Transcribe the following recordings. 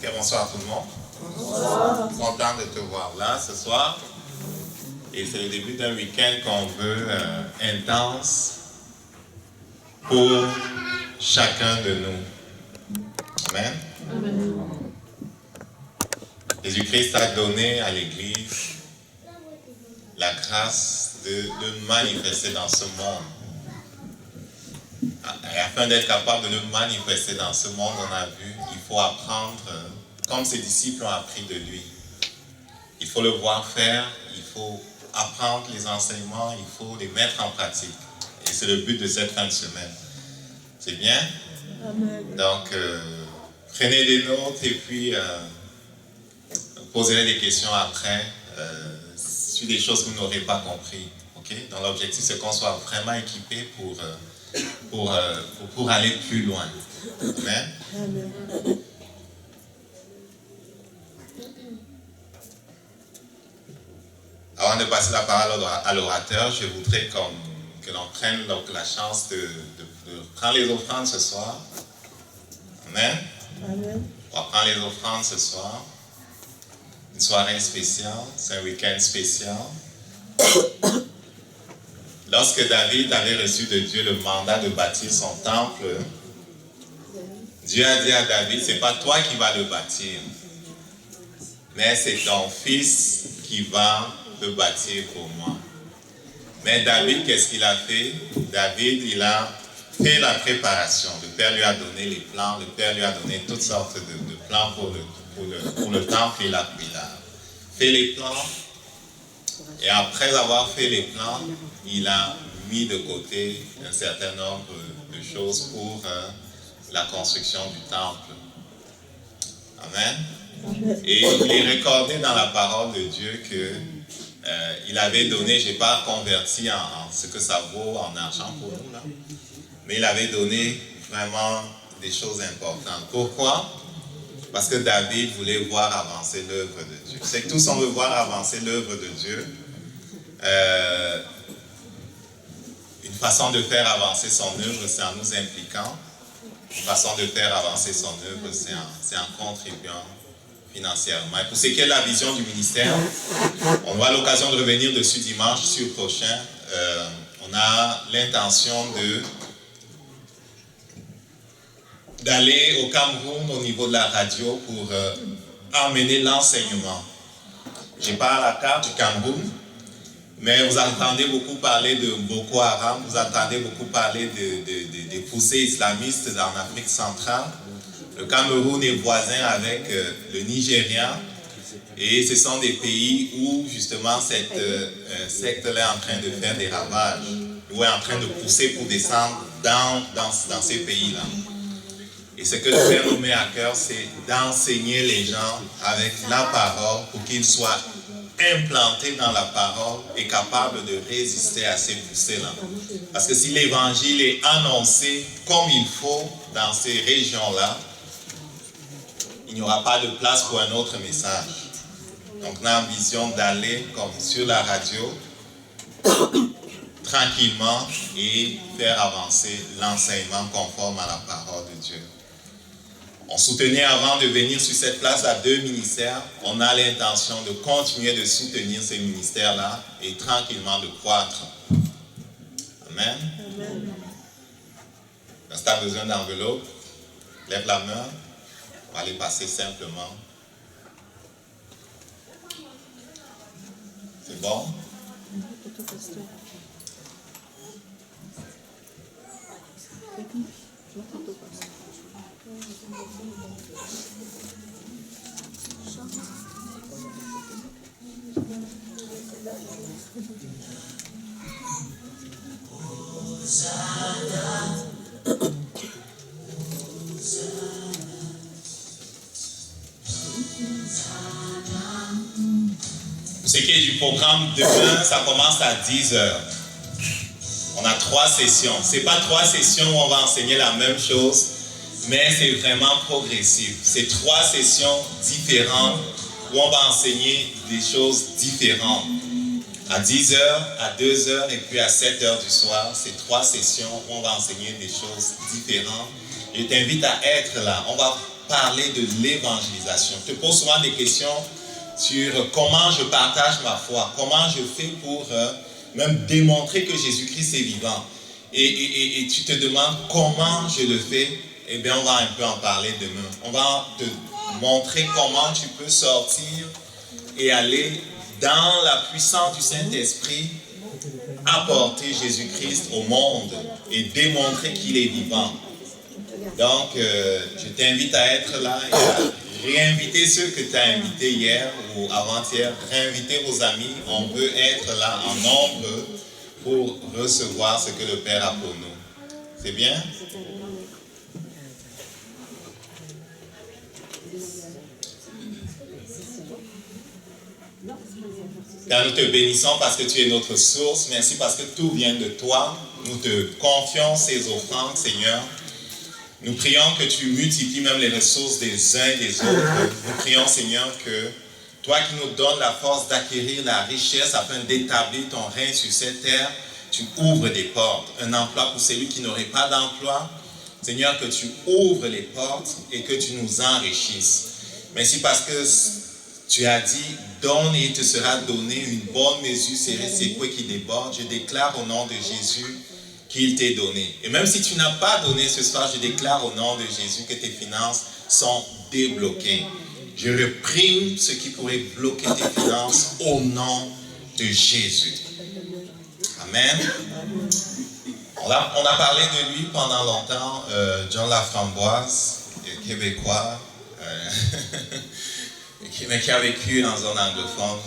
Ok, bonsoir tout le monde. Bonsoir. Content de te voir là ce soir. Et c'est le début d'un week-end qu'on veut intense pour chacun de nous. Amen. Amen. Jésus-Christ a donné à l'Église la grâce de le manifester dans ce monde. Et afin d'être capable de le manifester dans ce monde, on a vu, il faut apprendre, comme ses disciples ont appris de lui. Il faut le voir faire, il faut apprendre les enseignements, il faut les mettre en pratique. Et c'est le but de cette fin de semaine. C'est bien? Amen. Donc, prenez des notes et puis posez des questions après sur des choses que vous n'aurez pas compris. Okay? Donc, l'objectif, c'est qu'on soit vraiment équipé pour aller plus loin. Amen. Amen. Avant de passer la parole à l'orateur, je voudrais que l'on prenne donc la chance de prendre les offrandes ce soir. Amen. Amen. On va prendre les offrandes ce soir. Une soirée spéciale, c'est un week-end spécial. Lorsque David avait reçu de Dieu le mandat de bâtir son temple, Dieu a dit à David, c'est pas toi qui vas le bâtir, mais c'est ton fils qui va le bâtir pour moi. Mais David, qu'est-ce qu'il a fait? David, il a fait la préparation. Le Père lui a donné les plans, le Père lui a donné toutes sortes de plans pour le temple. Il a fait les plans. Et après avoir fait les plans, il a mis de côté un certain nombre de choses pour la construction du temple. Amen. Et il est recordé dans la parole de Dieu que il avait donné, je n'ai pas converti en ce que ça vaut en argent pour nous, là, mais il avait donné vraiment des choses importantes. Pourquoi? Parce que David voulait voir avancer l'œuvre de Dieu. C'est que tous on veut voir avancer l'œuvre de Dieu. Une façon de faire avancer son œuvre, c'est en nous impliquant. Une façon de faire avancer son œuvre, c'est en contribuant financièrement. Et pour ce qui est de la vision du ministère, on aura l'occasion de revenir dessus dimanche sur prochain. On a l'intention d'aller au Cameroun au niveau de la radio pour emmener l'enseignement. Je n'ai pas la carte du Cameroun, mais vous entendez beaucoup parler de Boko Haram, vous entendez beaucoup parler des poussées islamistes en Afrique centrale. Le Cameroun est voisin avec le Nigeria et ce sont des pays où justement cette secte-là est en train de faire des ravages, ou est en train de pousser pour descendre dans ces pays-là. Et ce que le Père nous met à cœur, c'est d'enseigner les gens avec la parole pour qu'ils soient implantés dans la parole et capables de résister à ces poussées-là. Parce que si l'évangile est annoncé comme il faut dans ces régions-là, il n'y aura pas de place pour un autre message. Donc, on a l'ambition d'aller comme sur la radio, tranquillement, et faire avancer l'enseignement conforme à la parole de Dieu. On soutenait avant de venir sur cette place-là 2 ministères. On a l'intention de continuer de soutenir ces ministères-là et tranquillement de croître. Amen. Amen. Si tu as besoin d'enveloppe, lève la main. On va les passer simplement. C'est bon? Ce qui est du programme demain, ça commence à 10h. On a 3 sessions. Ce n'est pas 3 sessions où on va enseigner la même chose, mais c'est vraiment progressif. C'est 3 sessions différentes où on va enseigner des choses différentes. À 10h, à 2h et puis à 7h du soir, c'est 3 sessions où on va enseigner des choses différentes. Je t'invite à être là. On va parler de l'évangélisation. Je te pose souvent des questions sur comment je partage ma foi, comment je fais pour même démontrer que Jésus-Christ est vivant. Et tu te demandes comment je le fais. Eh bien, on va un peu en parler demain. On va te montrer comment tu peux sortir et aller dans la puissance du Saint-Esprit, apporter Jésus-Christ au monde et démontrer qu'il est vivant. Donc, je t'invite à être là et à réinviter ceux que tu as invités hier ou avant-hier. Réinviter vos amis. On veut être là en nombre pour recevoir ce que le Père a pour nous. C'est bien? Car nous te bénissons parce que tu es notre source. Merci parce que tout vient de toi. Nous te confions ces offrandes, Seigneur. Nous prions que tu multiplies même les ressources des uns et des autres. Nous prions, Seigneur, que toi qui nous donnes la force d'acquérir la richesse afin d'établir ton règne sur cette terre, tu ouvres des portes. Un emploi pour celui qui n'aurait pas d'emploi. Seigneur, que tu ouvres les portes et que tu nous enrichisses. Merci parce que tu as dit, donne et il te sera donné une bonne mesure serrée, c'est quoi qui déborde. Je déclare au nom de Jésus qu'il t'est donné. Et même si tu n'as pas donné ce soir, je déclare au nom de Jésus que tes finances sont débloquées. Je réprime ce qui pourrait bloquer tes finances au nom de Jésus. Amen. On a parlé de lui pendant longtemps, John Laframboise, québécois, mais qui a vécu en zone anglophone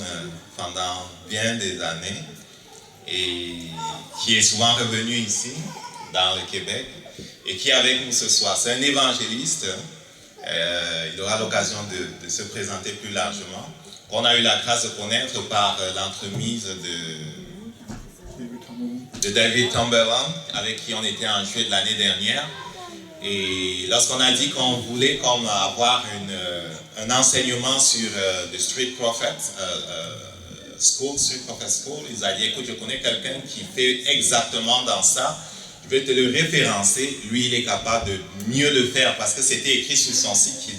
pendant bien des années et qui est souvent revenu ici, dans le Québec, et qui est avec nous ce soir. C'est un évangéliste. Il aura l'occasion de se présenter plus largement. On a eu la grâce de connaître par l'entremise de David Tomberland, avec qui on était en juillet de l'année dernière. Et lorsqu'on a dit qu'on voulait comme avoir un enseignement sur The Street Prophet School, ils ont dit, écoute, je connais quelqu'un qui fait exactement dans ça, je vais te le référencer, lui il est capable de mieux le faire parce que c'était écrit sur son site.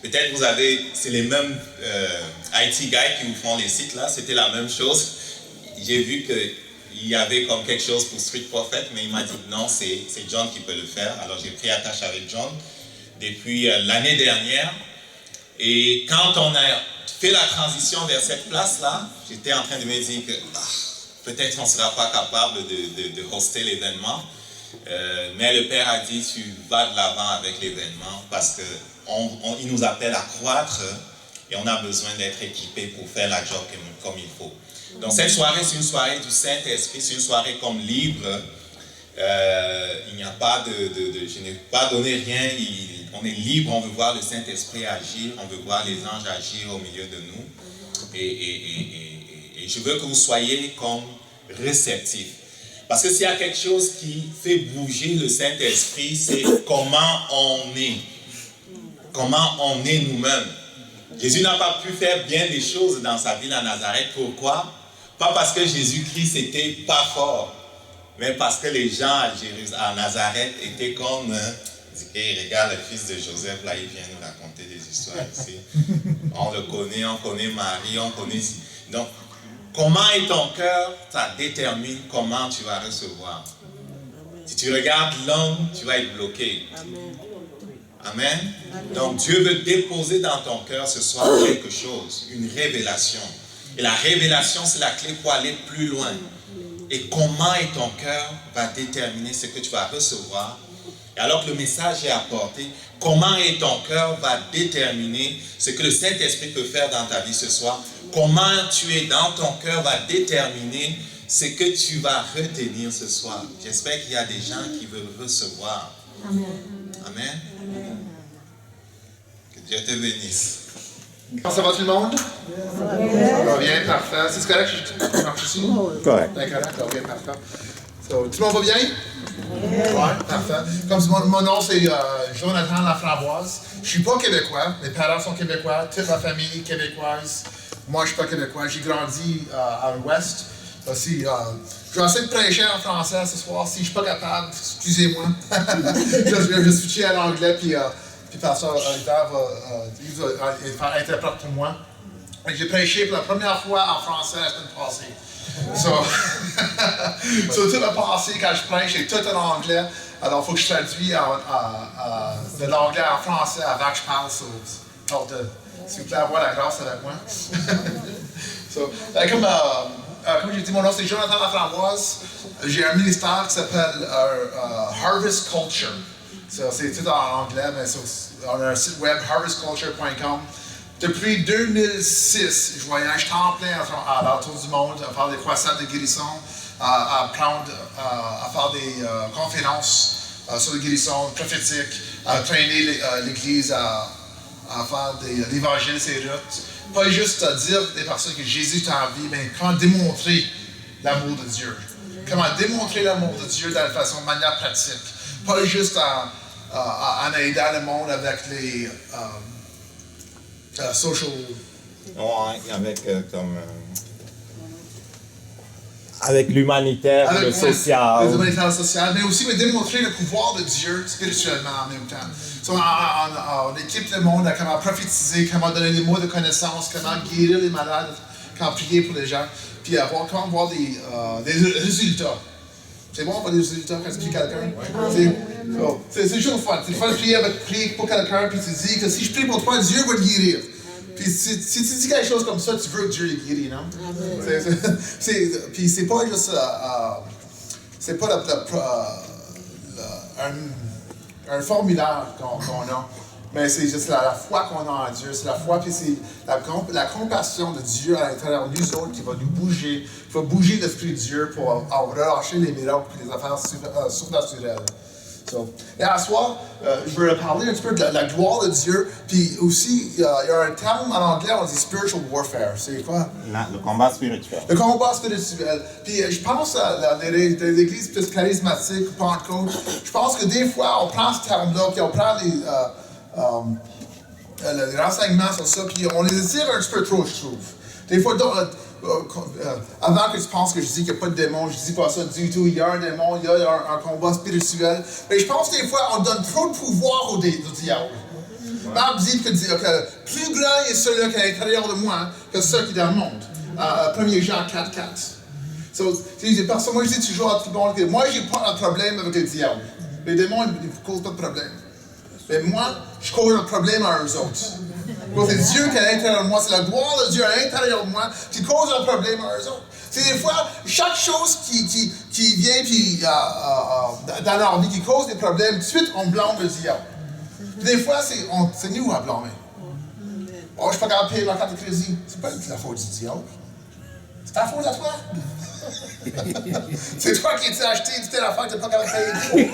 Peut-être vous avez, c'est les mêmes IT guys qui vous font les sites là, c'était la même chose. J'ai vu qu'il y avait comme quelque chose pour Street Prophet, mais il m'a dit non, c'est John qui peut le faire. Alors j'ai pris attache avec John depuis l'année dernière. Et quand on a fait la transition vers cette place-là, j'étais en train de me dire que peut-être on ne sera pas capable de hoster l'événement. Mais le Père a dit, tu vas de l'avant avec l'événement parce qu'il nous appelle à croître et on a besoin d'être équipé pour faire la job comme il faut. Donc cette soirée, c'est une soirée du Saint-Esprit, c'est une soirée comme libre. Il n'y a pas je n'ai pas donné rien, on est libre, on veut voir le Saint-Esprit agir, on veut voir les anges agir au milieu de nous. Et je veux que vous soyez comme réceptifs. Parce que s'il y a quelque chose qui fait bouger le Saint-Esprit, c'est comment on est. Comment on est nous-mêmes. Jésus n'a pas pu faire bien des choses dans sa ville à Nazareth. Pourquoi? Pas parce que Jésus-Christ n'était pas fort, mais parce que les gens à Nazareth étaient comme... Hey, regarde le fils de Joseph, là, il vient nous raconter des histoires ici. On le connaît, on connaît Marie, on connaît... Donc, comment est ton cœur, ça détermine comment tu vas recevoir. Si tu regardes l'homme, tu vas être bloqué. Amen. Donc, Dieu veut déposer dans ton cœur ce soir quelque chose, une révélation. Et la révélation, c'est la clé pour aller plus loin. Et comment est ton cœur va déterminer ce que tu vas recevoir. Et alors que le message est apporté, comment est ton cœur va déterminer ce que le Saint-Esprit peut faire dans ta vie ce soir. Comment tu es dans ton cœur va déterminer ce que tu vas retenir ce soir. J'espère qu'il y a des gens qui veulent recevoir. Amen. Amen. Amen. Que Dieu te bénisse. Ça va tout le monde? Ça va bien, parfait. C'est correct que je marche ici? Correct. D'accord, ça va bien, parfait. So, tout le monde va bien? Oui, parfait. Comme mon nom, c'est Jonathan Laframboise. Je ne suis pas québécois. Mes parents sont québécois. Toute ma famille est québécoise. Moi, je ne suis pas québécois. J'ai grandi à l'Ouest. Aussi, je vais essayer de prêcher en français ce soir. Si je ne suis pas capable, excusez-moi. Je vais switcher à l'anglais. Puis, puis pasteur Hector va faire interprète pour moi. J'ai prêché pour la première fois en français la semaine passée. So, tout le passé, quand je prêche, c'est tout en anglais. Alors, il faut que je traduise de l'anglais en français avant que je parle. S'il vous plaît, avoir la grâce avec moi. Comme j'ai dit, mon nom c'est Jonathan Laframboise. J'ai un ministère qui s'appelle Harvest Culture. C'est tout en anglais, mais on a un site web harvestculture.com. Depuis 2006, je voyage temps plein à l'entour du monde, à faire des croisades de guérison, à faire des conférences sur les guérisons prophétiques, à traîner l'Église, à faire l'évangile, ses routes. Pas juste à dire des personnes que Jésus est en vie, mais comment démontrer l'amour de Dieu. Comment démontrer l'amour de Dieu de manière pratique. Pas juste en aidant le monde avec les social. Ouais, avec l'humanitaire, le social. L'humanitaire social, mais aussi démontrer le pouvoir de Dieu spirituellement en même temps. On équipe le monde à comment prophétiser, comment donner des mots de connaissance, comment guérir les malades, comment prier pour les gens, puis comment voir des résultats. C'est bon avoir des résultats quand tu pries quelqu'un? C'est toujours fun. C'est fun de prier pour quelqu'un, puis tu dis que si je prie pour toi, Dieu va te guérir. Puis si tu dis quelque chose comme ça, tu veux que Dieu le guérit, non? Puis c'est pas juste... c'est pas un formulaire qu'on a, mais c'est juste la foi qu'on a en Dieu. C'est la foi, puis c'est la compassion de Dieu à l'intérieur de nous autres qui va nous bouger, qui va bouger l'Esprit de Dieu pour relâcher les miracles et les affaires surnaturelles. Et à ce soir, je veux parler un petit peu de la gloire de Dieu, puis aussi, il y a un terme en anglais, on dit spiritual warfare. C'est quoi? Le combat spirituel. Le combat spirituel. Puis je pense à les églises plus charismatiques, Pentecôte. Je pense que des fois, on prend ce terme-là, puis on prend les renseignements sur ça, puis on les étire un petit peu trop, je trouve. Des fois, avant que tu penses que je dis qu'il n'y a pas de démon, je ne dis pas ça du tout. Il y a un démon, il y a un combat spirituel. Mais je pense que des fois, on donne trop de pouvoir au diable. La Bible dit que plus grand est celui qui est à l'intérieur de moi que ceux qui est dans le monde. 1 Jean 4:4. Moi, je dis toujours à tout le monde que moi, je n'ai pas un problème avec le diable. Les démons, ils ne causent pas de problème. Mais moi, je cause un problème à eux autres. C'est Dieu qui est à l'intérieur de moi, c'est la gloire de Dieu à l'intérieur de moi qui cause un problème à eux autres. C'est des fois, chaque chose qui vient dans leur vie, qui cause des problèmes, tout de suite, on blâme le diable. Des fois, c'est nous à blâmer. Oh, je ne suis pas capable de payer ma carte de crédit. C'est pas la faute du diable. C'est ta faute à toi. C'est toi qui t'es acheté, tu t'es l'affaire que tu n'es pas capable de payer.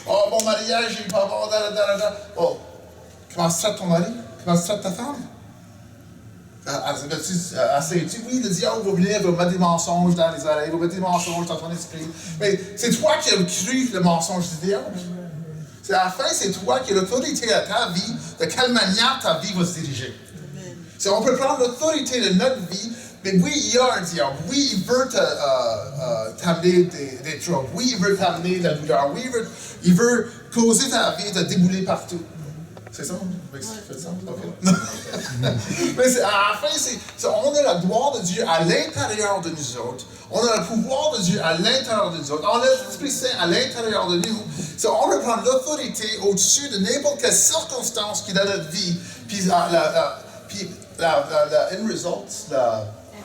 Oh, mon mariage, il va avoir... Oh. Comment se traite ton mari? Comment se traite ta femme? Sais-tu, oui, le diable va venir, va mettre des mensonges dans les oreilles, va mettre des mensonges dans ton esprit. Mais c'est toi qui as cru le mensonge du diable. C'est à la fin, c'est toi qui as l'autorité à ta vie, de quelle manière ta vie va se diriger. On peut prendre l'autorité de notre vie, mais oui, il y a un diable. Oui, il veut t'amener des troubles. Oui, il veut t'amener de la douleur. Oui, il veut causer ta vie et te débouler partout. C'est ça? C'est ça? OK. Mais à la fin, on a la gloire de Dieu à l'intérieur de nous autres. On a le pouvoir de Dieu à l'intérieur de nous autres. On a l'Esprit Saint à l'intérieur de nous. On peut prendre l'autorité au-dessus de n'importe quelle circonstance qui est dans notre vie. Puis la end result,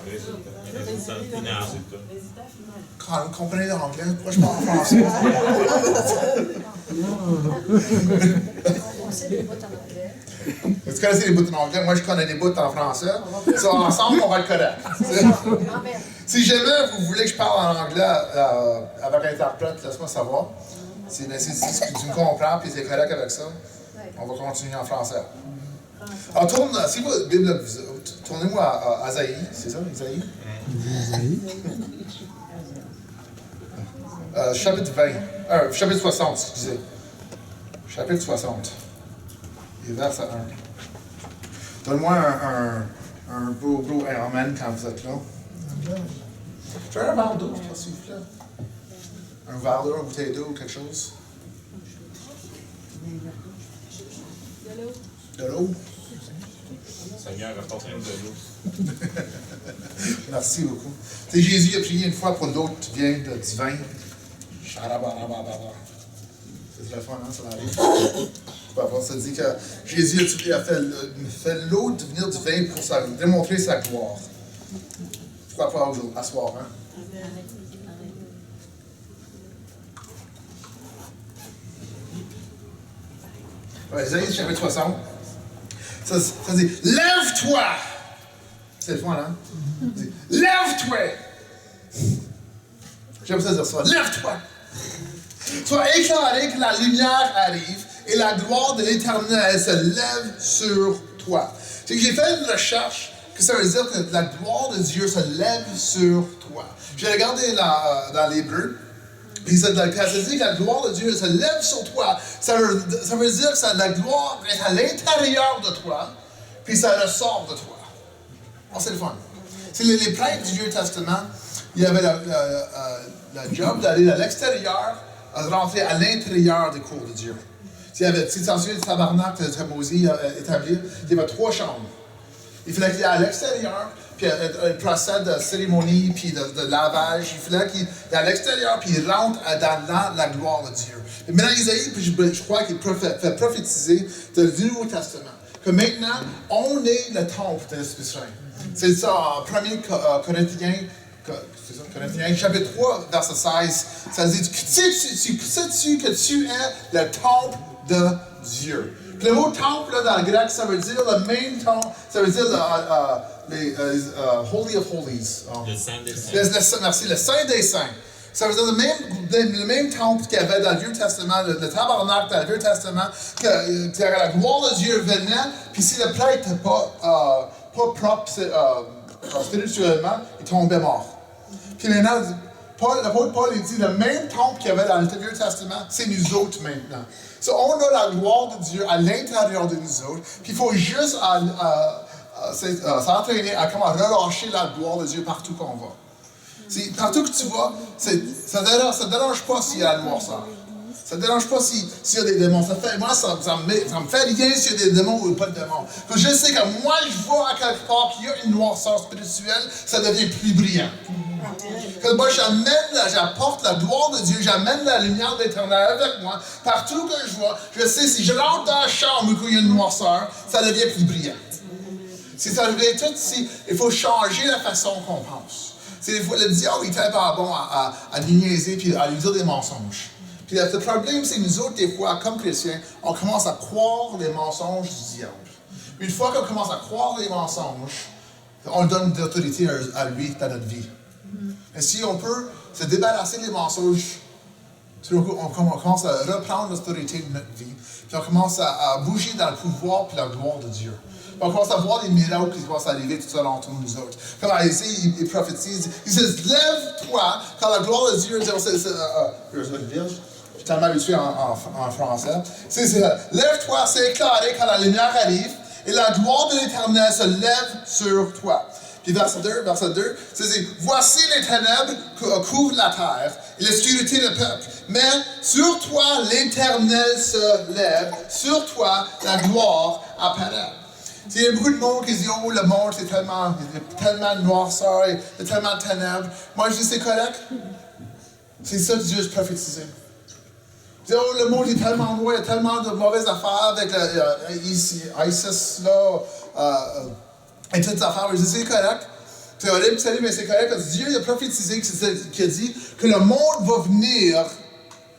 résultat final. Quand vous comprenez l'anglais, pourquoi je parle en français? On sait les bouts en anglais. Tu connais les bouts en anglais, moi je connais des bouts en français. Ensemble, on va être correct. Si jamais vous voulez que je parle en anglais avec un interprète, laisse-moi savoir. Si tu me comprends et tu es correct avec ça, on va continuer en français. Alors, si votre Bible, tournez-moi à Asaïe, c'est ça, Asaïe? Chapitre 20, chapitre 60, excusez. Chapitre 60, et verset 1. Donne-moi un beau amen quand vous êtes là. J'ai un verre d'eau, s'il vous plaît. Un verre d'eau, une bouteille d'eau ou quelque chose. De l'eau. Seigneur, apporte-nous de l'eau. Merci beaucoup. Tu sais, Jésus a prié une fois pour l'eau qui vient du vin. C'est très fun, hein, ça arrive. Ça dit que Jésus a fait l'eau devenir du vin pour démontrer sa gloire. Pourquoi pas aujourd'hui, à soir, hein? Ouais, Isaïe, chapitre 60. Ça dit, lève-toi! C'est le fun, hein? Lève-toi! J'aime ça dire ça. Lève-toi! Sois éclairé que la lumière arrive et la gloire de l'Éternel se lève sur toi. C'est que j'ai fait une recherche que ça veut dire que la gloire de Dieu se lève sur toi. J'ai regardé dans l'Hébreu, puis ça dit que la gloire de Dieu se lève sur toi. Ça veut dire que la gloire est à l'intérieur de toi, puis ça ressort de toi. Oh, c'est le fun. C'est les prêtres du Vieux Testament, il y avait le job d'aller à l'extérieur, à rentrer à l'intérieur des cours de Dieu. Si tu t'en souviens du tabernacle de Moïse établi, il y avait 3 chambres. Il fallait qu'il y ait à l'extérieur, puis un procès de cérémonie, puis de lavage. Il fallait qu'il y ait à l'extérieur, puis il rentre dans la gloire de Dieu. Et maintenant, Isaïe, puis je crois qu'il fait prophétiser du Nouveau Testament, que maintenant, on est le temple de l'Esprit Saint. C'est ça, en 1 Corinthiens, chapitre 3, verset 16, ça dit, sais-tu que tu es le temple de Dieu? Puis le mot temple, là, dans le grec, ça veut dire le même temple, ça veut dire Holy of Holies. Le Saint des Saints. Merci, le Saint des Saints. Ça veut dire le même temple qu'il y avait dans le Vieux Testament, le tabernacle dans le Vieux Testament, que la gloire de Dieu venait, puis si le prêtre n'était pas propre spirituellement, il tombait mort. Puis maintenant, l'apôtre Paul dit le même temple qu'il y avait dans le Vieux Testament, c'est nous autres maintenant. So, on a la gloire de Dieu à l'intérieur de nous autres, puis il faut juste s'entraîner à comment relâcher la gloire de Dieu partout qu'on va. Partout que tu vas, ça ne dérange pas s'il y a la noirceur. Ça ne dérange pas s'il y a des démons. Moi, ça me fait rien s'il y a des démons ou pas de démons. Parce que je sais que moi, je vais à quelque part qu'il y a une noirceur spirituelle, ça devient plus brillant. Que moi, j'apporte la gloire de Dieu, j'amène la lumière de l'Éternel avec moi. Partout que je vois, je sais, si je rentre dans la chambre où il y a une noirceur, ça devient plus brillant. Si ça devient tout ici, il faut changer la façon qu'on pense. Des fois, le diable, il est tellement bon à nous niaiser et à lui dire des mensonges. Puis le problème, c'est que nous autres, des fois, comme chrétiens, on commence à croire les mensonges du diable. Une fois qu'on commence à croire les mensonges, on donne de l'autorité à lui dans notre vie. Et si on peut se débarrasser des mensonges, on commence à reprendre l'autorité de notre vie, puis on commence à bouger dans le pouvoir et la gloire de Dieu. Puis on commence à voir des miracles qui vont s'arriver tout seul entre nous autres. Comme ici, il prophétise, il dit, lève-toi, quand la gloire de Dieu, je suis tellement habitué en français, lève-toi, c'est éclairé quand la lumière arrive, et la gloire de l'Éternel se lève sur toi. Puis verset 2, c'est voici les ténèbres couvrent la terre et l'obscurité le peuple. Mais sur toi l'Éternel se lève, sur toi la gloire apparaît. Il y a beaucoup de monde qui disent oh le monde c'est tellement de noirceur, il y a tellement de ténèbres. Moi je dis c'est correct. C'est ça que Dieu a prophétisé. Il dit oh le monde est tellement noir, il y a tellement de mauvaises affaires avec ISIS là. Et toutes ces affaires, je dis, c'est correct. C'est horrible, mais c'est correct parce que Dieu a prophétisé qui a dit que le monde va venir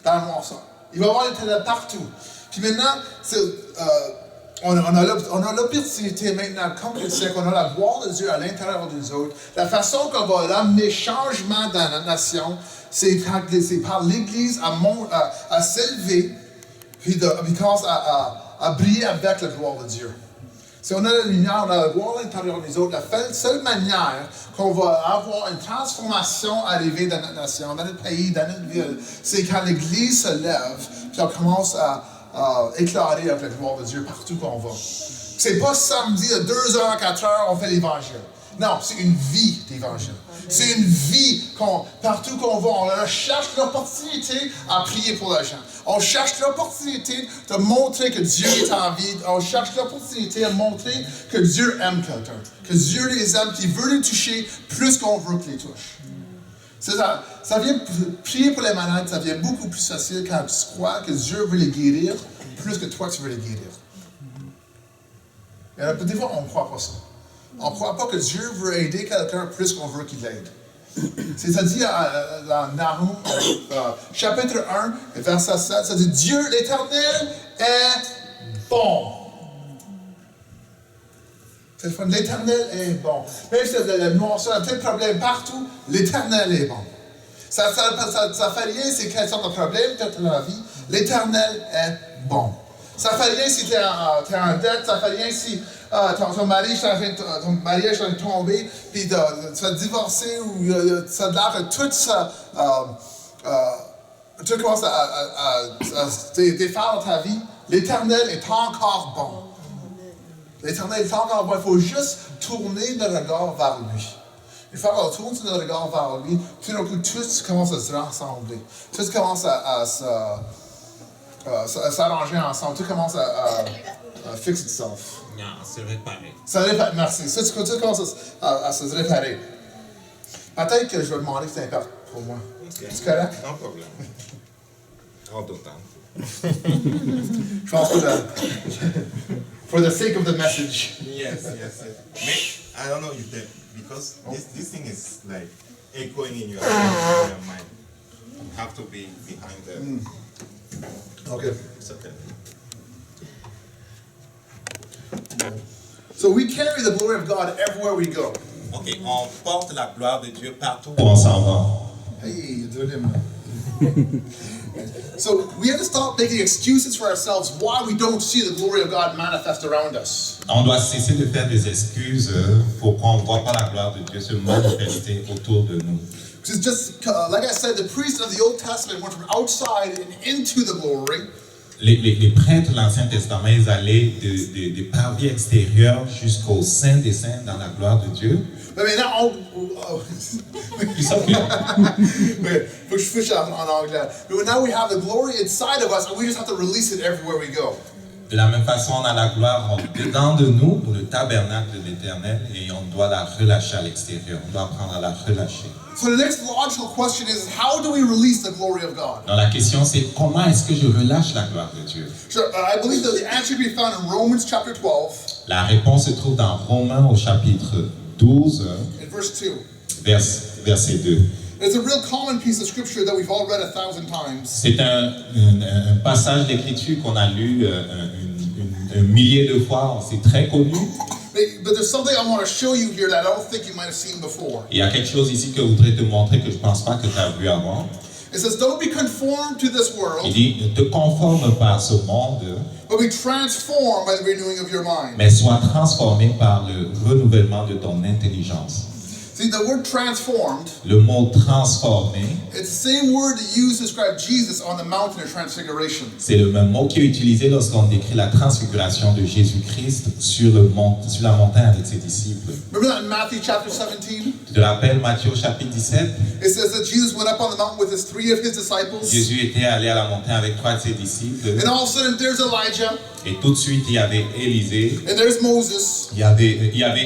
dans le noirceur. Il va y avoir des ténèbres partout. Puis maintenant, on a l'opportunité maintenant, comme chrétiens, qu'on a la gloire de Dieu à l'intérieur de nous autres. La façon qu'on va amener changement dans la nation, c'est par l'Église à s'élever, puis commence à briller avec la gloire de Dieu. Si on a la lumière, on a la gloire à l'intérieur de nous autres, la seule manière qu'on va avoir une transformation arriver dans notre nation, dans notre pays, dans notre ville, c'est quand l'Église se lève, puis on commence à éclairer avec la gloire de Dieu partout qu'on va. C'est pas samedi à 2h, 4h, on fait l'Évangile. Non, c'est une vie d'Évangile. C'est une vie partout qu'on va, on cherche l'opportunité à prier pour les gens. On cherche l'opportunité de montrer que Dieu est en vie. On cherche l'opportunité de montrer que Dieu aime quelqu'un. Que Dieu les aime, qu'il veut les toucher plus qu'on veut qu'il les touche. Ça vient prier pour les malades, ça vient beaucoup plus facile quand tu crois que Dieu veut les guérir plus que toi tu veux les guérir. Et des fois, on ne croit pas ça. On ne croit pas que Dieu veut aider quelqu'un plus qu'on veut qu'il l'aide. C'est ça dit dans Nahum, chapitre 1, verset 7, ça dit Dieu l'Éternel est bon. C'est le fun, l'Éternel est bon. Même si le noirceur a tel problème partout, l'Éternel est bon. Ça fait rien si quelle sorte de problème tu as dans la vie, l'Éternel est bon. Ça fait rien si tu es en dette, ça fait rien si ton mariage est tombé, puis tu vas divorcer, ou ça a l'air que tout ça, tu commences à défaire dans ta vie, l'Éternel est encore bon. L'Éternel est encore bon, il faut juste tourner le regard vers lui. Une fois qu'on tourne le regard vers lui, tout d'un coup, tout commence à se rassembler. Tout commence à s'arranger ensemble. Tout commence à fix itself. Non, c'est réparé. Ça répare, merci. Tout commence à se réparer. Peut-être que je vais demander que c'est important pour moi. Okay. C'est correct? No problem. All the time. Je pense que for the sake of the message. Yes. I don't know if that, because this thing is like echoing in your mind. You have to be behind the. Okay. It's okay. So we carry the glory of God everywhere we go. Ok, on porte la gloire de Dieu partout où on s'en va. Hey, you doing him? So we have to stop making excuses for ourselves why we don't see the glory of God manifest around us. On doit cesser de faire des excuses pour qu'on ne voit pas la gloire de Dieu se manifester autour de nous. Because just like I said, the priests of the Old Testament went from outside and into the glory. Les prêtres de l'Ancien Testament, ils allaient des parvis extérieurs jusqu'au Saint des Saints dans la gloire de Dieu. Mais maintenant, faut que je fiche en anglais. But now we have the glory inside of us, and we just have to release it everywhere we go. De la même façon, on a la gloire dedans de nous, le tabernacle de l'Éternel, et on doit la relâcher à l'extérieur. On doit apprendre à la relâcher. So the next logical question is, how do we release the glory of God? Donc la question c'est, comment est-ce que je relâche la gloire de Dieu? So, I believe that the answer can be found in Romans chapter 12. La réponse se trouve dans Romains au chapitre 12, In verse 2. verset 2. It's a real common piece of scripture that we've all read 1,000 times. C'est un passage d'écriture qu'on a lu un millier de fois, c'est très connu. But there's something I want to show you here that I don't think you might have seen before. Il y a quelque chose ici que je voudrais te montrer que je ne pense pas que tu as vu avant. It says, don't be conformed to this world, Il dit, ne te conforme pas à ce monde, but be transformed by the renewing of your mind. mais sois transformé par le renouvellement de ton intelligence. See, the word transformed, Le mot transformé, it's the same word used to describe Jesus on the mountain of transfiguration. c'est le même mot qui est utilisé lorsqu'on décrit la transfiguration de Jésus-Christ sur la montagne avec ses disciples. Remember that in Matthew chapter 17? Tu te rappelles Matthieu chapitre 17? It says that Jesus went up on the mountain with three of his disciples. Jésus était allé à la montagne avec 3 de ses disciples. And all of a sudden, there's Elijah, Et tout de suite, il y avait Élisée, and there's Moses. il y avait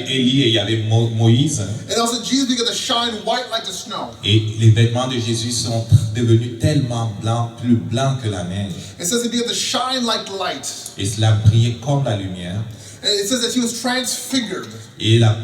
Élie et il y avait Moïse. And also, Jesus began to shine white like the snow. Et les vêtements de Jésus sont devenus tellement blancs, plus blancs que la neige. It says he began to shine like light. Et cela brillait comme la lumière. And it says that he was transfigured. Et la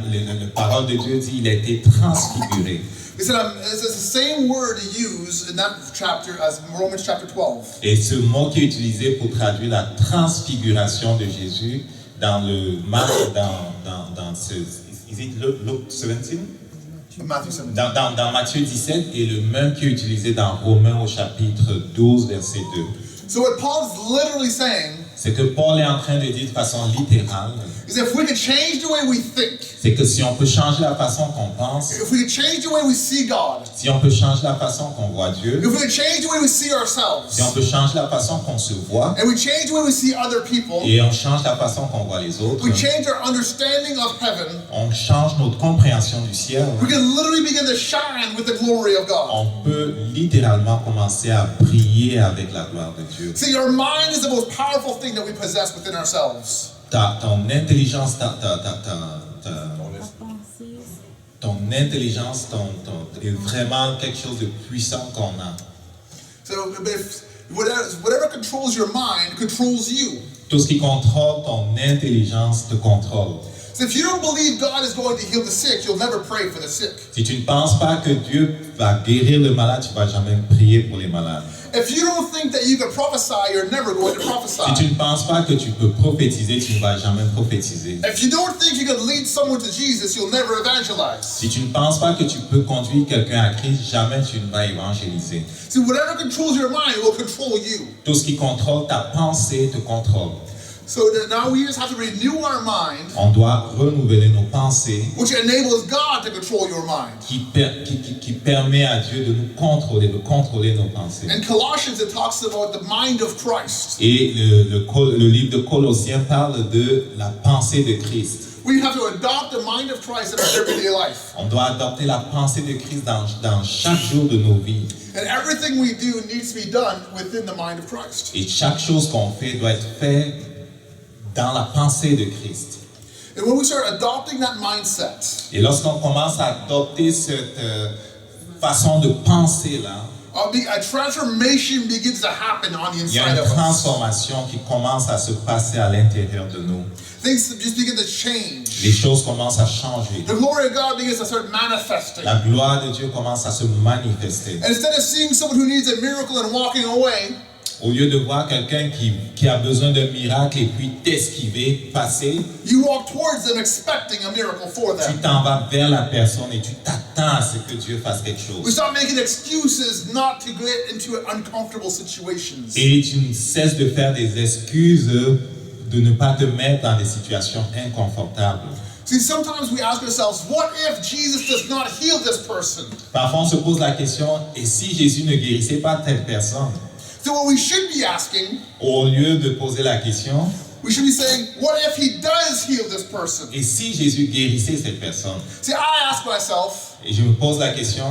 parole de Dieu dit il a été transfiguré. He said, it's the same word used in that chapter as Romans chapter 12. Et ce mot qui est utilisé pour traduire la transfiguration de Jésus dans le Marc, dans ce, is it Luke 17? Matthew 17. Dans Matthieu 17 est le même qui est utilisé dans Romains au chapitre 12, verset 2. So what Paul is literally saying, C'est que Paul est en train de dire de façon littérale, is if we could change the way we think, c'est que si on peut changer la façon qu'on pense, if we could change the way we see God, si on peut changer la façon qu'on voit Dieu, if we could change the way we see si ourselves, on peut changer la façon qu'on se voit, and we change the way we see other people, et on change la façon qu'on voit les autres, we change our understanding of heaven, on change notre compréhension du ciel, we can literally begin to shine with the glory of God. on peut littéralement commencer à briller avec la gloire de Dieu. See, your mind is the most powerful thing that we possess within ourselves. Ton intelligence, ton intelligence est vraiment quelque chose de puissant qu'on a. So if whatever controls your mind controls you. Tout ce qui contrôle ton intelligence te contrôle. So if you don't believe God is going to heal the sick, you'll never pray for the sick. Si tu ne penses pas que Dieu va guérir le malade, tu ne vas jamais prier pour les malades. If you don't think that you can prophesy, you're never going to prophesy. Si tu ne penses pas que tu peux prophétiser, tu ne vas jamais prophétiser. If you don't think you can lead someone to Jesus, you'll never evangelize. Si tu ne penses pas que tu peux conduire quelqu'un à Christ, jamais tu ne vas évangéliser. See, whatever controls your mind will control you. Tout ce qui contrôle ta pensée te contrôle. So that now we just have to renew our mind, On doit renouveler nos pensées which enables God to control your mind. qui permet à Dieu de nous contrôler, de contrôler nos pensées. In Colossians, it talks about the mind of Christ. Et le livre de Colossiens parle de la pensée de Christ. We have to adopt the mind of Christ in our everyday life. On doit adopter la pensée de Christ dans chaque jour de nos vies. And everything we do needs to be done within the mind of Christ. Et chaque chose qu'on fait doit être faite dans la pensée de Christ. And when we start adopting that mindset, Et lorsqu'on commence à adopter cette façon de penser-là, a transformation begins to happen on the il y a inside une of us. transformation qui commence à se passer à l'intérieur de nous. Things just begin to change. Les choses commencent à changer. The glory of God begins to start manifesting. La gloire de Dieu commence à se manifester. And instead of seeing someone who needs a miracle and walking away, Au lieu de voir quelqu'un qui a besoin d'un miracle et puis t'esquiver, passer, you walk towards them expecting a miracle for tu them. t'en vas vers la personne et tu t'attends à ce que Dieu fasse quelque We chose. start making excuses not to get into uncomfortable situations. Et tu ne cesses de faire des excuses de ne pas te mettre dans des situations inconfortables. See, sometimes we ask ourselves, what if Jesus does not heal this person? Parfois, on se pose la question, et si Jésus ne guérissait pas telle personne? So what we should be asking, Au lieu de poser la question, we should be saying, what if he does heal this person? et si Jésus guérissait cette personne? See, I ask myself, Et je me pose la question,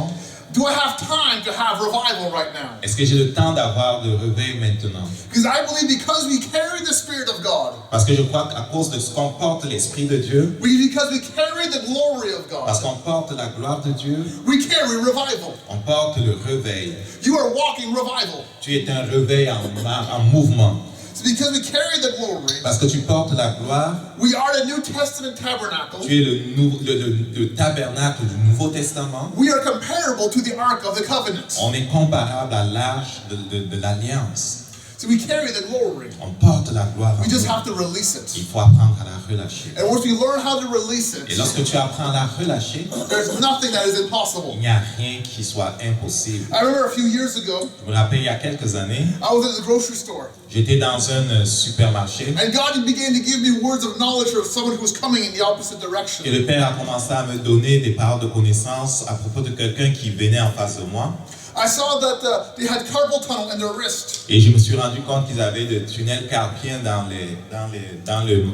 do I have time to have revival right now? est-ce que j'ai le temps d'avoir de réveil maintenant? Because I believe because we carry the Spirit of God, Parce que je crois qu'à cause de ce qu'on porte l'Esprit de Dieu, because we carry the glory of parce God, qu'on porte la gloire de Dieu, we carry revival. on porte le réveil. You are walking revival. Tu es un réveil en mouvement. It's because we carry the glory. Parce que tu portes la gloire, We are the New Testament tabernacle. tu es le tabernacle du Nouveau Testament. We are comparable to the Ark of the Covenant. On est comparable à l'arche de l'Alliance. So we carry the glory. On porte la gloire en We just nous. have to release Il it. faut apprendre à la relâcher. And once we learn how to release Et it, lorsque tu apprends à la relâcher, there's nothing that is impossible. il n'y a rien qui soit impossible. I remember a few years ago, Je me rappelle, il y a quelques années, I was at the grocery store. j'étais dans un supermarché And God began to give me words of knowledge of someone who was coming in the opposite et direction. le Père a commencé à me donner des paroles de connaissance à propos de quelqu'un qui venait en face de moi. I saw that they had carpal tunnel in their wrist. Et je me suis rendu compte qu'ils avaient des tunnels carpiens dans le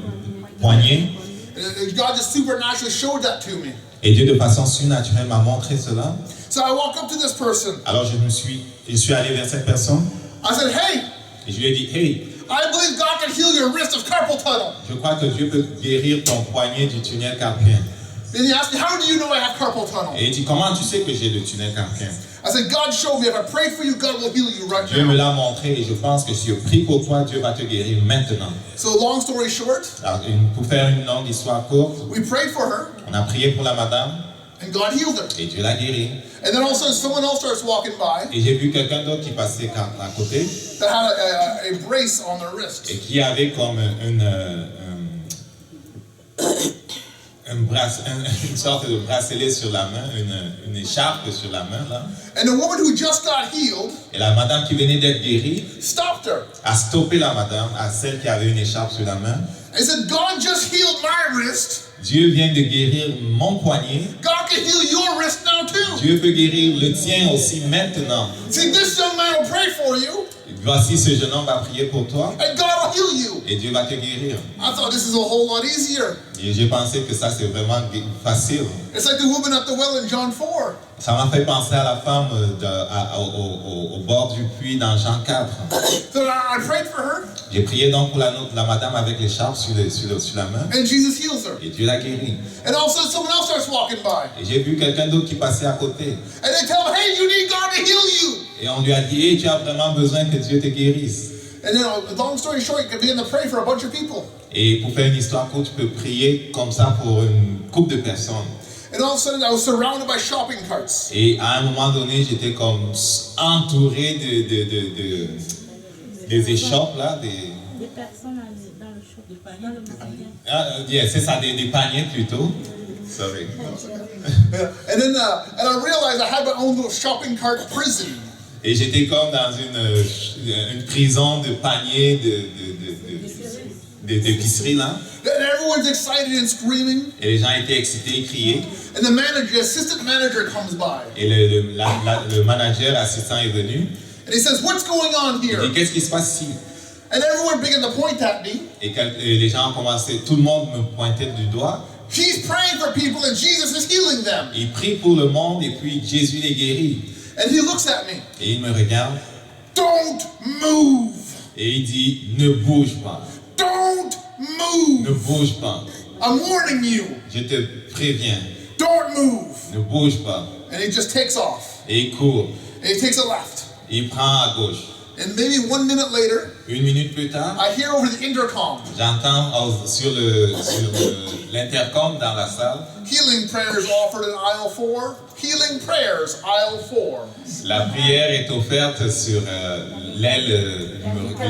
poignet. And God just supernaturally showed that to me. Et Dieu, de façon surnaturelle, m'a montré cela. So I walk up to this person. Alors je suis allé vers cette personne I said, hey, et je lui ai dit, hey, I believe God can heal your wrist of carpal tunnel. je crois que Dieu peut guérir ton poignet du tunnel carpien. Then he asked me, how do you know I have carpal tunnel? Et il dit, comment tu sais que j'ai le tunnel carpien? I said, God showed me. If I pray for you, God will heal you right Dieu me now. l'a montré et je pense que si je prie pour toi, Dieu va te guérir maintenant. So long story short, Alors, pour faire une longue histoire courte, we prayed for her, on a prié pour la madame and God healed her. et Dieu l'a guérie. And then all of a sudden, someone else starts walking by Et j'ai vu quelqu'un d'autre qui passait à côté that had a brace on their wrist. et qui avait comme un une sorte de bracelet sur la main, une écharpe sur la main là. And the woman who just got healed Et la madame qui venait d'être guérie stopped her. a stoppé la madame, à celle qui avait une écharpe sur la main. And said, God just healed my wrist. Dieu vient de guérir mon poignet. God can heal your wrist now too. Dieu peut guérir le tien aussi maintenant. See, this young man will pray for you, Voici ce jeune homme va prier pour toi and God will heal you. et Dieu va te guérir. I thought this is a whole lot easier. Et j'ai pensé que ça c'est vraiment facile. It's like the woman at the well in John 4. Ça m'a fait penser à la femme au bord du puits dans Jean 4. So I prayed for her, J'ai prié donc pour la madame avec l'écharpe sur la main and Jesus heals her. et Dieu l'a guérie. And all of a sudden, someone else starts walking by. Et j'ai vu quelqu'un d'autre qui passait à côté. And they tell him, hey, you need God to heal you. Et on lui a dit, hey, tu as vraiment besoin que Dieu te guérisse. And then, long story short, you can begin to pray for a bunch of people. Et pour faire une histoire courte, tu peux prier comme ça pour une couple de personnes. And all of a sudden, I was surrounded by shopping carts. Et à un moment donné, j'étais comme entouré des échoppes là, Des personnes dans le shop, dans le magasin. yeah, c'est ça, des paniers plutôt. Sorry. And then, and I realized I had my own little shopping cart prison. Et j'étais comme dans une prison de paniers d'épicerie là. And everyone's excited and screaming. Et les gens étaient excités et criaient. And the assistant manager comes by. Et le manager assistant est venu. And he says, what's going on Il dit, here? qu'est-ce qui se passe ici? And everyone began to point at me. Et les gens ont commencé, tout le monde me pointait du doigt. He's praying for people and Jesus is healing them. Il prie pour le monde et puis Jésus les guérit. And he looks at me. Et il me regarde Don't move. et il dit, ne bouge pas, Don't ne move. bouge pas. I'm warning you. Je te préviens, Don't move. ne bouge pas. And he just takes off. Et il court, And he takes a left. il prend à gauche. And maybe 1 minute later, Une minute plus tard, I hear over the intercom, j'entends sur l'intercom dans la salle, healing prayers offered in aisle 4. Healing prayers, aisle 4. la prière est offerte sur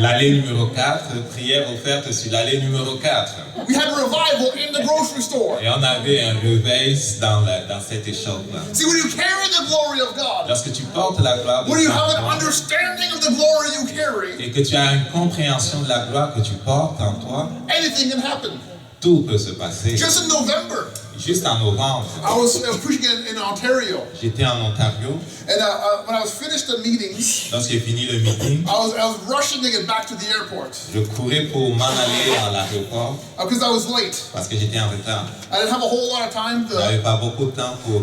l'allée numéro 4, prière offerte sur l'allée numéro 4. We had revival in the grocery store. Et on avait un réveil dans cette échoppe-là. See, when you carry the glory of God, Lorsque tu portes la gloire de when you have an Dieu understanding of the glory you carry, et que tu as une compréhension de la gloire que tu portes en toi, anything can happen. tout peut se passer. Just in November, Juste en novembre, I was preaching in Ontario. j'étais en Ontario. And when I was finished the meetings, Lorsque j'ai fini le meeting, I was rushing to get back to the airport je courais pour m'en aller à l'aéroport because I was late. parce que j'étais en retard. I didn't have a whole lot of time Je n'avais to, pas beaucoup de temps pour...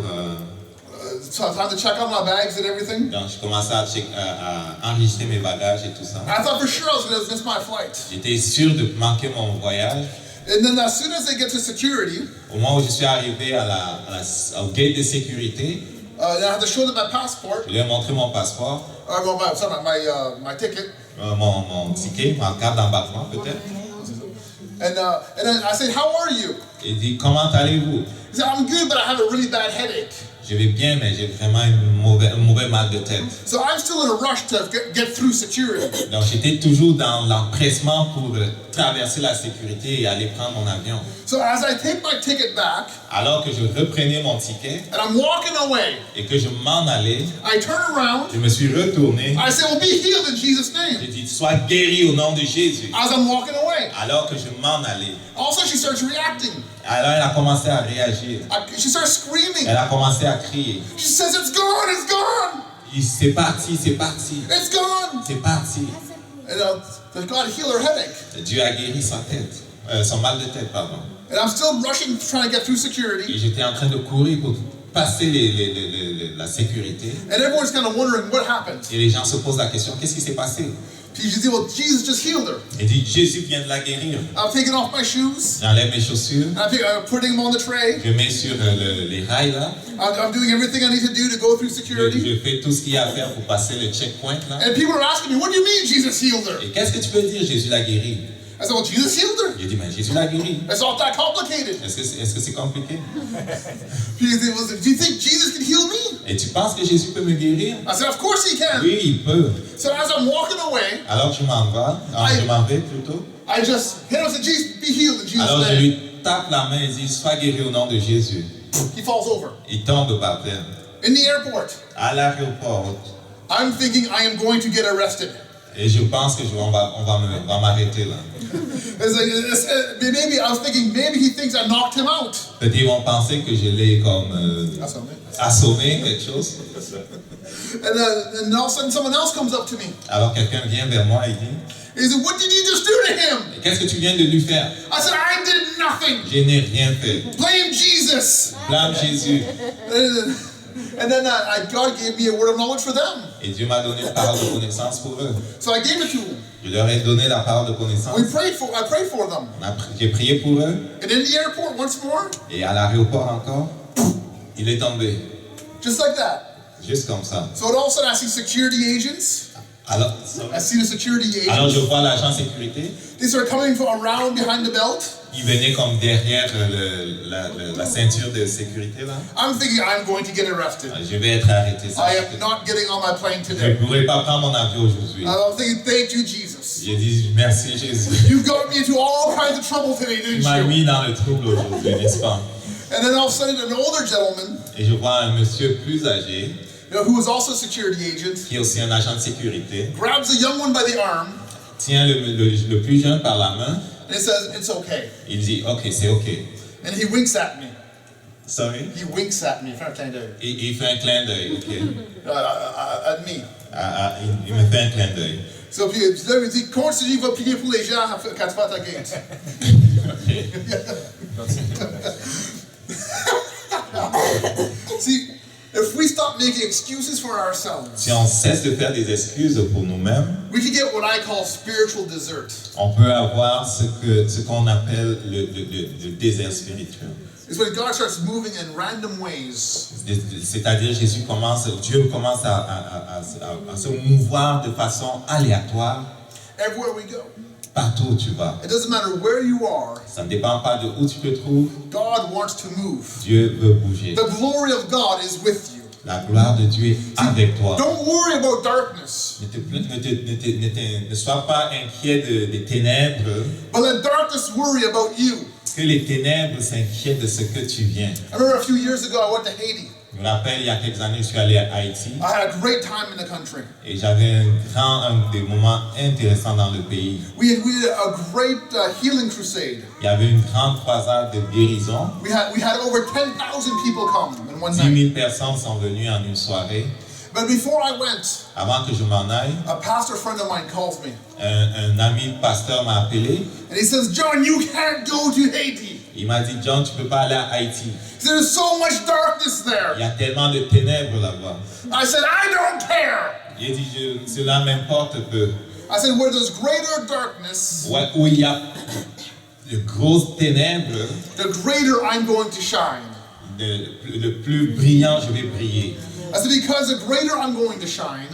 time to check out my bags and everything. donc, je commençais à enregistrer mes bagages et tout ça. I thought for sure I was going to miss my flight. J'étais sûr de manquer mon voyage. And then as soon as they get to security, Au moment où je suis arrivé au gate de sécurité, I had to show them my passport, je lui ai montré mon passeport, my ticket. mon ticket, ma carte d'embarquement peut-être. And then I said, how are you? Il dit, comment allez-vous? He said, I'm good, but I have a really bad headache. Je vais bien, mais j'ai vraiment un mauvais mal de tête. So I'm still in a rush to get through security. Donc j'étais toujours dans l'empressement pour traverser la sécurité et aller prendre mon avion. So as I take my ticket back, Alors que je reprenais mon ticket and I'm walking away, et que je m'en allais, I turn around, je me suis retourné. I say, well, be healed in Jesus' J'ai name. dit, sois guéri au nom de Jésus. As I'm walking away. Alors que je m'en allais. Also, she starts reacting. Alors elle a commencé à réagir. She starts screaming. Elle a commencé à crier. She says, it's gone, it's gone, C'est parti, c'est parti, it's gone. c'est parti. And God healed her headache. Dieu a guéri sa tête, son mal de tête, pardon. And I'm still rushing, trying to get through security. Et j'étais en train de courir pour passer la sécurité. And everyone's kind of wondering what happened. Et les gens se posent la question, qu'est-ce qui s'est passé? She said, well, Jesus just healed her. Il dit, Jésus vient de la guérir. I'm taking off my shoes. J'enlève mes chaussures, And I'm putting them on the tray. je mets sur les rails là. I'm doing everything I need to do to go through security. Je fais tout ce qu'il y a à faire pour passer le checkpoint là. And people are asking me, what do you mean Jesus healed her? Et qu'est-ce que tu peux dire, Jésus l'a guéri? I said, well, Jesus healed her. J'ai dit, mais Jésus l'a guéri. It's not that complicated. Est-ce que c'est compliqué? He said, well, do you think Jesus can heal me? Et tu penses que Jésus peut me guérir? I said, of course he can. Oui, il peut. So as I'm walking away, Alors je m'en vais plutôt. I just hit him and said, Jesus, be healed in Jesus' Alors je name. lui tape la main et dit sois guéri au nom de Jésus. He falls over. Il tombe par terre. In the airport, À l'aéroport. I'm thinking I am going to get arrested. Et je pense que on va m'arrêter là. It's like, maybe I was thinking, maybe he thinks I knocked him out. Peut-être ils vont penser que je l'ai comme That's something. assommé, quelque chose. And all of a sudden someone else comes up to me. Alors quelqu'un vient vers moi et dit He said, what did you just do to him? qu'est-ce que tu viens de lui faire? I said, I did nothing. Je n'ai rien fait. Blame Jesus. Blâme Jésus. And then God gave me a word of knowledge for them. Et Dieu m'a donné une parole de connaissance pour eux. So I gave it to them. Je leur ai donné la parole de connaissance. I prayed for them. J'ai prié pour eux. And in the airport once more, Et à l'aéroport encore, il est tombé. just like that. Juste comme ça. So all of a sudden I see security agents. Alors I see the security je agents. vois l'agent sécurité. They start coming from around behind the belt. Il venait comme derrière la ceinture de sécurité là. I'm thinking I'm going to get arrested. Je vais être arrêté. I am not getting on my plane Je ne today. pourrai pas prendre mon avion aujourd'hui. I'm thinking, thank you, Jesus. J'ai dit merci Jésus. You got me into all kinds of trouble today, Tu didn't m'as you? mis dans le trouble aujourd'hui, n'est-ce pas? And then all of a sudden, an older gentleman, Et je vois un monsieur plus âgé, who was also a security agent, qui est aussi un agent de sécurité, grabs the young one by the arm, tient le plus jeune par la main. and he says, it's okay. Il dit ok, c'est ok. And he winks at me. Sorry? He winks at me. Enfin, clin d'œil. Il fait un clin d'œil, ok. At me. Il me fait un clin d'œil. So, puis là, il dit, continue, va prier pour les gens quand tu vas à ta gate. See, if we stop making excuses for ourselves, Si on cesse de faire des excuses pour nous-mêmes, we can get what I call spiritual dessert. on peut avoir ce qu'on appelle le désert spirituel. It's when God starts moving in random ways. C'est-à-dire Dieu commence à se mouvoir de façon aléatoire Everywhere we go. partout où tu vas. It doesn't matter where you are, Ça ne dépend pas de où tu te trouves, God wants to move. Dieu veut bouger. The glory of God is with you. La gloire de Dieu est avec toi. Don't worry about darkness, Ne sois pas inquiet des ténèbres, but let darkness worry about you. que les ténèbres s'inquiètent de ce que tu viens. I remember a few years ago, I went to Haiti. Je me rappelle, il y a quelques années, je suis allé à Haïti I had a great time in the country. et j'avais des moments intéressants dans le pays. We did a great healing crusade. Il y avait une grande croisade de guérison. We had over 10,000 people come in one 10 night. 000 personnes sont venues en une soirée. But before I went, Avant que je m'en aille, a pastor friend of mine calls me. un ami pasteur m'a appelé. And he says, John, you can't go to Haiti. Il m'a dit, John, tu ne peux pas aller à Haïti. There's so much darkness Il there. y a tellement de ténèbres là-bas. I said, I don't care. Il dit, cela m'importe peu. I said, where there's greater darkness, Ouais, où il y a de grosses ténèbres, the greater I'm going to shine. le plus brillant, je vais briller. I said, because the greater I'm going to shine,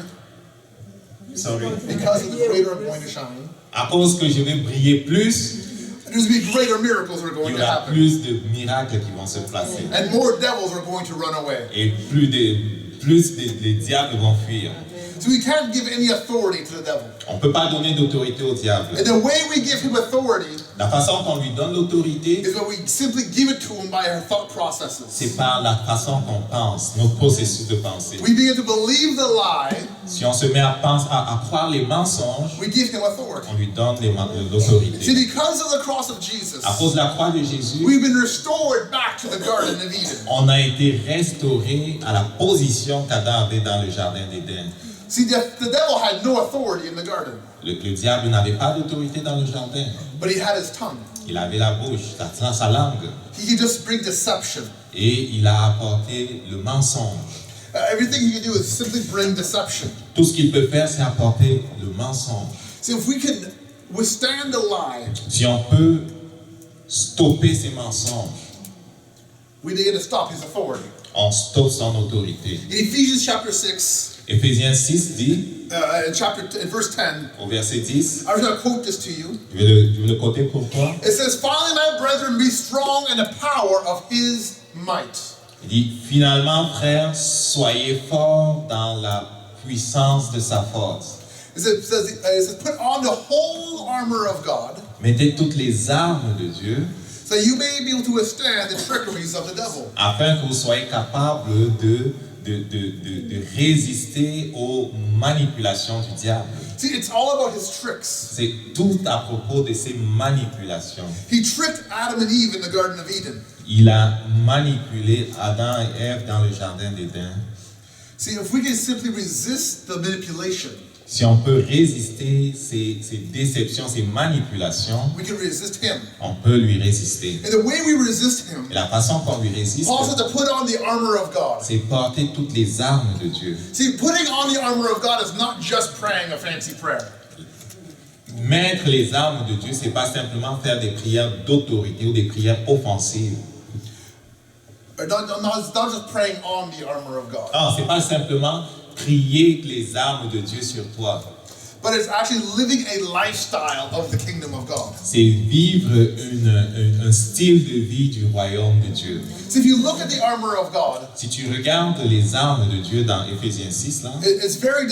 Sorry. because of the greater I'm going to shine, À cause que je vais briller plus, there's going to be greater miracles that are il going y to aura happen. plus de miracles qui vont se placer. And more devils are going to run away. Et plus les diables vont fuir. So we can't give any authority to the devil. On ne peut pas donner d'autorité au diable. And the way we give him authority La façon qu'on lui donne l'autorité, is when we simply give it to him by our thought processes. c'est par la façon qu'on pense, nos processus de pensée. We begin to believe the lie, Si on se met à croire les mensonges, we give him authority. on lui donne See, l'autorité. because of the cross of Jesus, À cause de la croix de Jésus, we've been restored back to the Garden of Eden. on a été restauré à la position qu'Adam avait dans le jardin d'Éden. See, the devil had no authority in the garden, Le diable n'avait pas d'autorité dans le jardin. but he had his tongue. Il avait la bouche, sa langue. He could just bring deception. Et il a apporté le mensonge. Everything he can do is simply bring deception. Tout ce qu'il peut faire, c'est apporter le mensonge. See, if we can withstand the lie, Si on peut stopper ces mensonges, we begin to stop his authority. on stoppe son autorité. In Ephesians chapter 6, Éphésiens 6 dit, in verse 10, au verset 10, I'm just going to quote this to you. je vais le coter pour toi. It says, finally, my brethren, be strong in the power of his might. Il dit, finalement, frères, soyez forts dans la puissance de sa force. It says, put on the whole armor of God, Mettez toutes les armes de Dieu, so you may be able to withstand the trickeries of the devil. Afin que vous soyez capable de résister aux manipulations du diable. See, it's all about his tricks. C'est tout à propos de ces manipulations. He tricked Adam and Eve in the Garden of Eden. Il a manipulé Adam et Ève dans le jardin d'Éden. See, if we can simply resist the manipulation, Si on peut résister ces déceptions, ces manipulations, we can resist him. on peut lui résister. And the way we resist him, Et la façon qu'on lui résiste, Paul said to put on the armor of God. c'est porter toutes les armes de Dieu. See, putting on the armor of God is not just praying a fancy prayer. Mettre les armes de Dieu, c'est pas simplement faire des prières d'autorité ou des prières offensives. Or it's not just praying on the armor of God. Non, c'est pas simplement prier les armes de Dieu sur toi. But it's actually living a lifestyle of the kingdom of God. C'est vivre un style de vie du royaume de Dieu. See, if you look at the armor of God, Si tu regardes les armes de Dieu dans Éphésiens 6, là, it's very